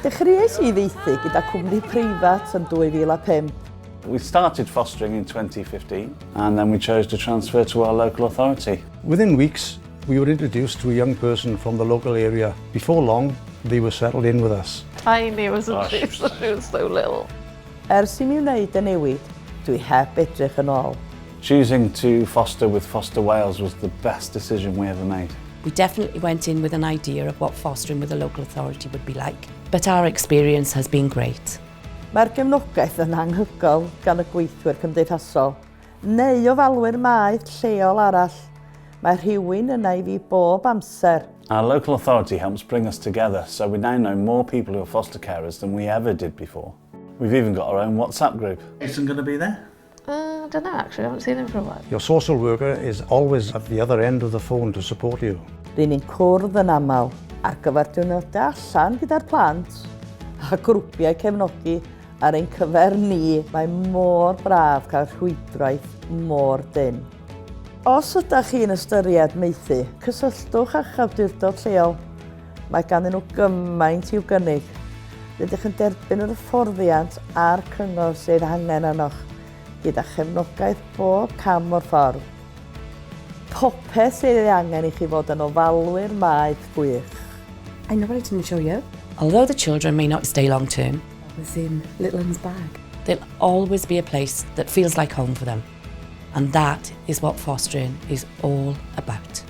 Dechreuais I ddieithu gyda cwmni preifat yn 2005. We started fostering in 2015 and then we chose to transfer to our local authority. Within weeks, we were introduced to a young person from the local area. Before long, they were settled in with us. Tiny, wasn't she? She was so little. Ers I mi wneud y newid, dwi heb edrych yn ôl. Choosing to foster with Foster Wales was the best decision we ever made. We definitely went in with an idea of what fostering with a local authority would be like, but our experience has been great. Mae'r gefnogaeth yn anhygoel gan y gweithwyr cymdeithasol, neu ofalwyr maeth lleol arall. Mae rhywun yna I fi bob amser. Our local authority helps bring us together, so we now know more people who are foster carers than we ever did before. We've even got our own WhatsApp group. Jason going to be there? I don't know actually, I haven't seen him for a while. Your social worker is always at the other end of the phone to support you. Rydyn ni'n cwrdd yn aml ar gyfer diwrnodau allan gyda'r plant a grwpiau cefnogi ar ein cyfer ni. Mae mor braf cael rhwydraeth mor dyn. Os ydych chi'n ystyried maethu, cysylltwch â hawdurdod lleol. Mae ganddyn nhw gymaint i'w gynnig. Rydych yn derbyn yr hyfforddiant a'r cyngor sydd angen arnoch, gyda chefnogaeth bob cam o'r ffordd. Popeth sydd ei angen I chi fod yn ofalwyr maeth gwych. I know what I didn't show you. Although the children may not stay long term, It was in little Un's bag. there'll always be a place that feels like home for them. And that is what fostering is all about.